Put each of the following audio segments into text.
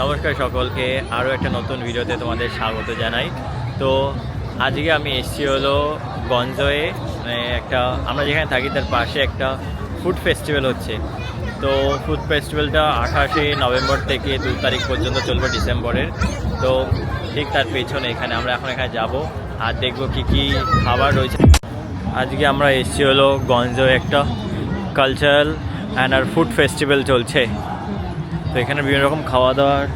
নমস্কার সকলকে, আরও একটা নতুন ভিডিওতে তোমাদের স্বাগত জানাই। তো আজকে আমি এসেছি হলো গঞ্জয়ে, মানে একটা আমরা যেখানে থাকি তার পাশে একটা ফুড ফেস্টিভ্যাল হচ্ছে। তো ফুড ফেস্টিভ্যালটা 28শে নভেম্বর থেকে 2 তারিখ পর্যন্ত চলবে ডিসেম্বরের। তো ঠিক তার পেছনে আমরা এখন এখানে যাব আর দেখব কি কি খাবার রয়েছে। আজকে আমরা এসেছি হলো গঞ্জয়ে একটা কালচারাল অ্যান্ড আর ফুড ফেস্টিভ্যাল চলছে। তো এখানে বিভিন্ন রকম খাওয়া দাওয়ার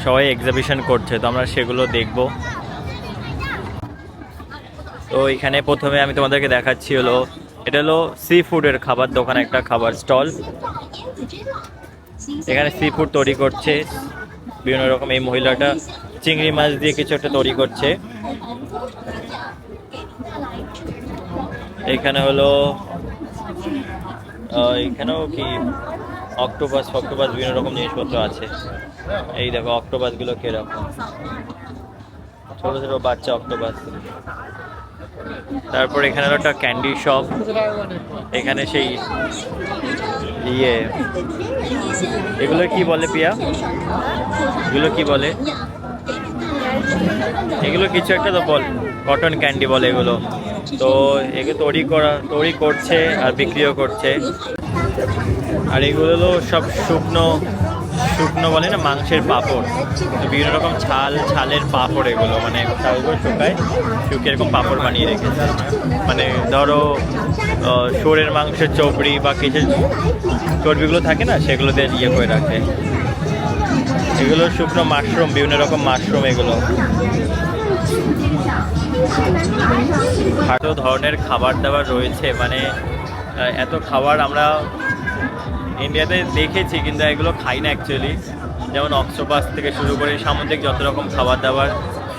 সবাই এক্সিবিশন করছে, তো আমরা সেগুলো দেখব। তো এখানে প্রথমে আমি তোমাদেরকে দেখাচ্ছি হলো, এটা হলো সি ফুডের খাবার দোকান, একটা খাবার স্টল। এখানে সি ফুড তৈরি করছে বিভিন্ন রকম। এই মহিলাটা চিংড়ি মাছ দিয়ে কিছু একটা তৈরি করছে। এখানে হলো এখানেও কি অক্টোপাস বিভিন্ন রকম জিনিসপত্র আছে। এই দেখো অক্টোপাসগুলো কিরকম, ছোট ছোট বাচ্চা অক্টোপাস। তারপর এখানে একটা ক্যান্ডি শপ। এখানে সেই এগুলো কি বলে পিয়া, এগুলো কি বলে? এগুলো কিছু একটা তো বল, কটন ক্যান্ডি বলে এগুলো। তো এগুলো তৈরি করছে আর বিক্রিও করছে। আর এগুলো হলো সব শুকনো বলে না, মাংসের পাঁপড়। তো বিভিন্ন রকম ছালের পাঁপড় এগুলো, মানে চালগুলো শুকিয়ে এরকম পাঁপড় বানিয়ে রেখেছে। মানে ধরো শুয়োরের মাংসের চবড়ি বা কিছু চর্বিগুলো থাকে না, সেগুলো দিয়ে করে রাখে। এগুলো শুকনো মাশরুম, বিভিন্ন রকম মাশরুম এগুলো। এত ধরনের খাবার দাবার রয়েছে, মানে এত খাবার আমরা ইন্ডিয়াতে দেখেছি কিন্তু এগুলো খাই না অ্যাকচুয়ালি। যেমন অক্টোপাস থেকে শুরু করে সামুদ্রিক যত রকম খাবার দাবার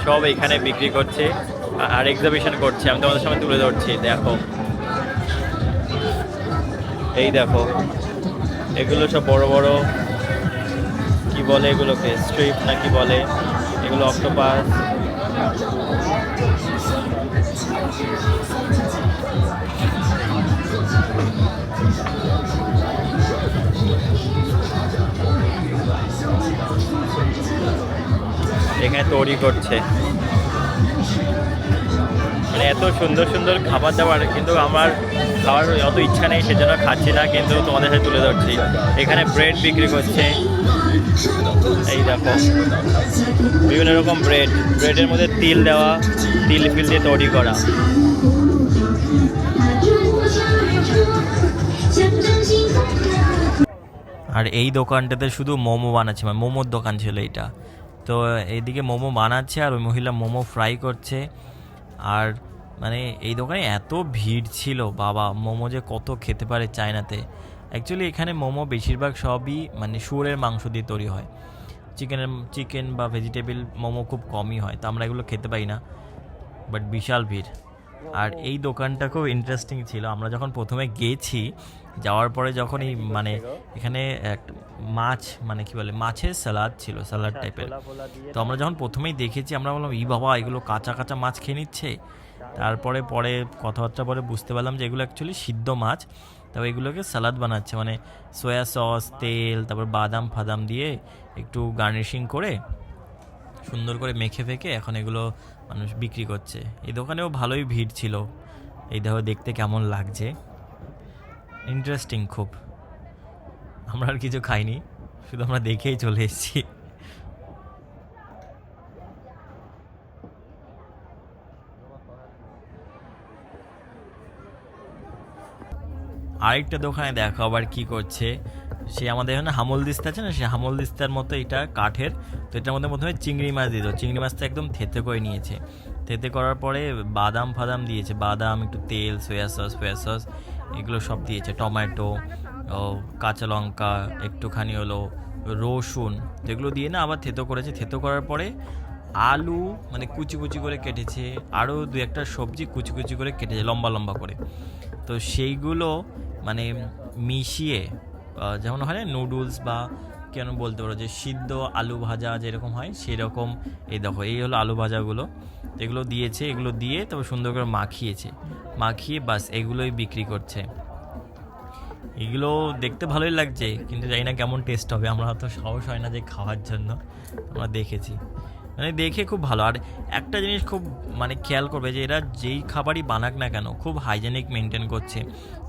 সব এখানে বিক্রি করছে আর এক্সিবিশন করছে। আমি তোমাদের সামনে তুলে ধরছি, দেখো। এই দেখো এগুলো সব বড় বড়, কি বলে এগুলোকে, স্ট্রিপ না কি বলে, এগুলো অক্টোপাস। এখানে তৈরি করছে, মানে এত সুন্দর সুন্দর খাবার দাবার, কিন্তু আমার খাওয়ার অত ইচ্ছা নেই, সেজন্য খাচ্ছি না, কিন্তু তোমাদের সাথে তুলে ধরছি। এখানে ব্রেড বিক্রি করছে। এই দেখো বিভিন্ন রকম ব্রেডের মধ্যে তিল দেওয়া, তিল ফিল দিয়ে তৈরি করা। আর এই দোকানটাতে শুধু মোমো বানাচ্ছে, মানে মোমোর দোকান ছিল এইটা। তো এইদিকে মোমো বানাচ্ছে আর ওই মহিলা মোমো ফ্রাই করছে। আর মানে এই দোকানে এত ভিড় ছিল, বাবা মোমো যে কত খেতে পারে চায়নাতে। অ্যাকচুয়ালি এখানে মোমো বেশিরভাগ সবই মানে শুয়োরের মাংস দিয়ে তৈরি হয়। চিকেন বা ভেজিটেবল মোমো খুব কমই হয়, তো আমরা এগুলো খেতে পাই না। বাট বিশাল ভিড়। আর এই দোকানটা খুব ইন্টারেস্টিং ছিল। আমরা যখন প্রথমে গেছি, যাওয়ার পরে যখন এই মানে এখানে একটা মাছ, মানে কি বলে, মাছের স্যালাড ছিল, স্যালাড টাইপের। তো আমরা যখন প্রথমেই দেখেছি আমরা বললাম ই বাবা, এগুলো কাঁচা কাঁচা মাছ খেয়ে নিচ্ছে। তারপরে কথাবার্তা পরে বুঝতে পারলাম যে এগুলো অ্যাকচুয়ালি সিদ্ধ মাছ, তবে এগুলোকে স্যালাড বানাচ্ছে, মানে সয়া সস, তেল, তারপর বাদাম ফাদাম দিয়ে একটু গার্নিশিং করে সুন্দর করে মেখে ফেকে এখন এগুলো মানুষ বিক্রি করছে। এই দোকানেও ভালোই ভিড় ছিল। এই দেখো দেখতে কেমন লাগছে, ইন্টারেস্টিং খুব। আমরা আর কিছু খাইনি, শুধু আমরা দেখেই চলে এসেছি। আরেকটা দোকানে দেখো আবার কি করছে। সে আমাদের এখানে হামল দিস্তা আছে না, সে হামল দিস্তার মতো এটা কাঠের। তো এটার মধ্যে প্রথমে চিংড়ি মাছ দিত, চিংড়ি মাছটা একদম থেতে করে নিয়েছে। থেতে করার পরে বাদাম ফাদাম দিয়েছে, বাদাম, একটু তেল, সয়া সস এগুলো সব দিয়েছে, টমেটো, কাঁচা লঙ্কা, একটুখানি হলো রসুন, যেগুলো দিয়ে না আবার থেতো করেছে। থেতো করার পরে আলু মানে কুচি কুচি করে কেটেছে, আরও দু একটা সবজি কুচি কুচি করে কেটেছে লম্বা লম্বা করে। তো সেইগুলো মানে মিশিয়ে, যেমন হয় না নুডলস বা কেন বলতে পারো যে সিদ্ধ আলু ভাজা যেরকম হয় সেরকম। এই দেখো এই হলো আলু ভাজাগুলো, এগুলো দিয়েছে, এগুলো দিয়ে তারপর সুন্দর করে মাখিয়ে বাস এগুলোই বিক্রি করছে। এগুলো দেখতে ভালোই লাগছে, কিন্তু জানি না কেমন টেস্ট হবে। আমরা তো সাহস হয় না যে খাওয়ার জন্য, আমরা দেখেছি, মানে দেখে খুব ভালো। আর একটা জিনিস খুব মানে খেয়াল করবে যে এরা যেই খাবারই বানাক না কেন খুব হাইজেনিক মেনটেন করছে।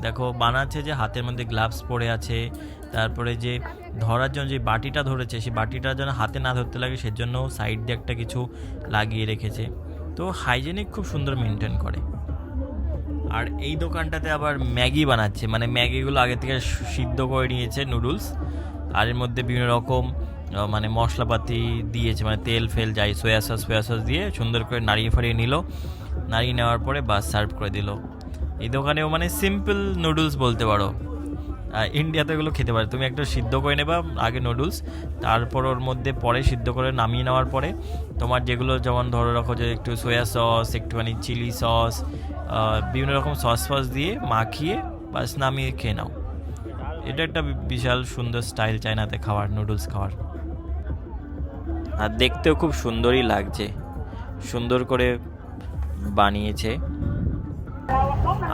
দেখো বানাচ্ছে যে হাতের মধ্যে গ্লাভস পরে আছে, তারপরে যে ধরার জন্য যে বাটিটা ধরেছে সেই বাটিটা যেন হাতে না ধরতে লাগে সেজন্য সাইড দিয়ে একটা কিছু লাগিয়ে রেখেছে। তো হাইজেনিক খুব সুন্দর মেনটেন করে। আর এই দোকানটাতে আবার ম্যাগি বানাচ্ছে, মানে ম্যাগিগুলো আগে থেকে সিদ্ধ করে নিয়েছে নুডলস, আর এর মধ্যে বিভিন্ন রকম মানে মশলাপাতি দিয়েছে, মানে তেল ফেল যাই সোয়া সস দিয়ে সুন্দর করে নাড়িয়ে ফাড়িয়ে নিল, নাড়িয়ে নেওয়ার পরে বাস সার্ভ করে দিল। এই দোকানেও মানে সিম্পল নুডলস বলতে পারো। ইন্ডিয়াতে এগুলো খেতে পারে, তুমি একটা সিদ্ধ করে নেবা আগে নুডলস, তারপর ওর মধ্যে পরে সিদ্ধ করে নামিয়ে নেওয়ার পরে তোমার যেগুলো যেমন ধরো রাখো যে একটু সোয়া সস, একটুখানি চিলি সস, বিভিন্ন রকম সস ফস দিয়ে মাখিয়ে বাস নামিয়ে খেয়ে নাও। এটা একটা বিশাল সুন্দর স্টাইল চায়নাতে খাওয়ার, নুডলস খাওয়ার। আর দেখতেও খুব সুন্দরই লাগছে, সুন্দর করে বানিয়েছে।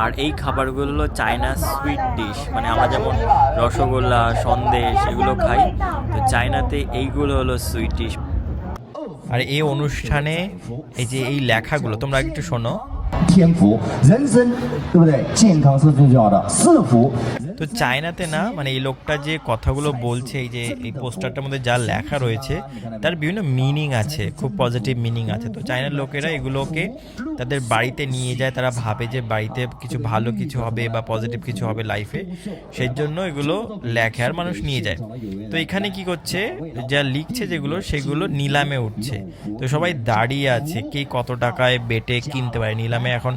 আর এই খাবারগুলো হলো চায়না সুইট ডিশ, মানে আমরা যেমন রসগোল্লা সন্দেশ এগুলো খাই, তো চায়নাতে এইগুলো হলো সুইট ডিশ। আর এই অনুষ্ঠানে এই যে এই লেখাগুলো তোমরা একটু শোনো। 天福，人生对不对？健康是最重要的，是福。 তো চায়নাতে না মানে এই লোকটা যে কথাগুলো বলছে, এই যে এই পোস্টারটার মধ্যে যা লেখা রয়েছে তার বিভিন্ন মিনিং আছে, খুব পজিটিভ মিনিং আছে। তো চায়নার লোকেরা এগুলোকে তাদের বাড়িতে নিয়ে যায়, তারা ভাবে যে বাড়িতে কিছু ভালো কিছু হবে বা পজিটিভ কিছু হবে লাইফে, সেই জন্য এগুলো লেখে আর মানুষ নিয়ে যায়। তো এখানে কি করছে, যা লিখছে যেগুলো সেগুলো নিলামে উঠছে। তো সবাই দাঁড়িয়ে আছে কে কত টাকায় বেটে কিনতে পারে। নিলামে এখন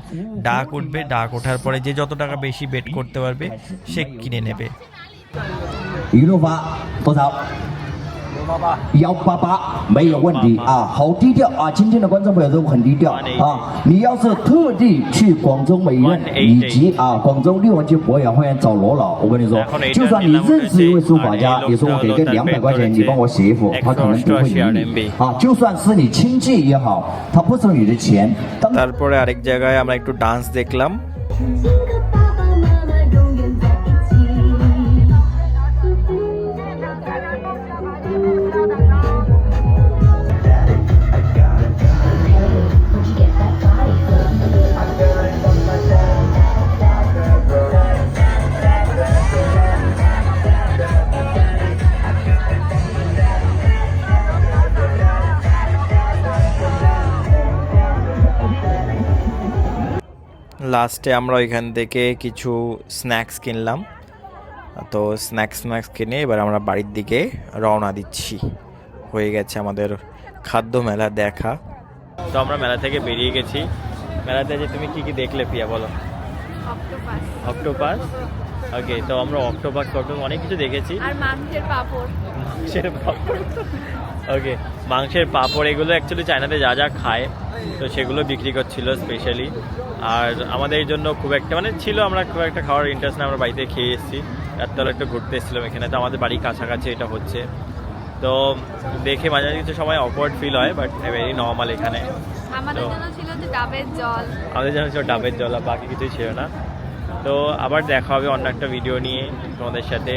ডাক উঠবে, ডাক ওঠার পরে যে যত টাকা বেশি বেট করতে পারবে সে কিনে নেবে। 一路发多少？188没有问题啊，好低调啊！今天的观众朋友都很低调啊。你要是特地去广州美院以及广州六文街博雅花园找罗老，我跟你说，就算你认识一位书法家，你说我给个200块钱，你帮我写一幅，他可能不会理你啊。就算是你亲戚也好，他不收你的钱。 তারপরে আরেক জায়গায় আমরা একটু ডান্স দেখলাম। লাস্টে আমরা ওইখান থেকে কিছু স্ন্যাক্স কিনলাম। তো স্ন্যাক্স কিনে এবার আমরা বাড়ির দিকে রওনা দিচ্ছি। হয়ে গেছে আমাদের খাদ্য মেলা দেখা। তো আমরা মেলা থেকে বেরিয়ে গেছি। মেলাতে যে তুমি কি কি দেখলে প্রিয়া বলো? অক্টোপাস। ওকে, তো আমরা অক্টোপাস অনেক কিছু দেখেছি। আর মাংসের পাপড়। ওকে, মাংসের পাপড় এগুলো অ্যাকচুয়ালি চায়নাতে যা যা খায় তো সেগুলো বিক্রি করছিল স্পেশালি। আর আমাদের জন্য খুব একটা মানে ছিল, আমরা খুব একটা খাওয়ার ইন্টারেস্ট না, আমরা বাড়িতে খেয়ে এসেছি। রাত্রেবেলা একটু ঘুরতে এসেছিলাম এখানে, তো আমাদের বাড়ির কাছাকাছি এটা হচ্ছে। তো দেখে মাঝে মাঝে কিছু সময় অকওয়ার্ড ফিল হয়, বাট ভেরি নর্মাল এখানে। আমাদের জন্য ছিল যে ডাবের জল, আমাদের জন্য ছিল ডাবের জল, আর বাকি কিছুই ছিল না। তো আবার দেখা হবে অন্য একটা ভিডিও নিয়ে তোমাদের সাথে।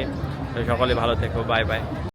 তো সকলে ভালো থেকো, বাই বাই।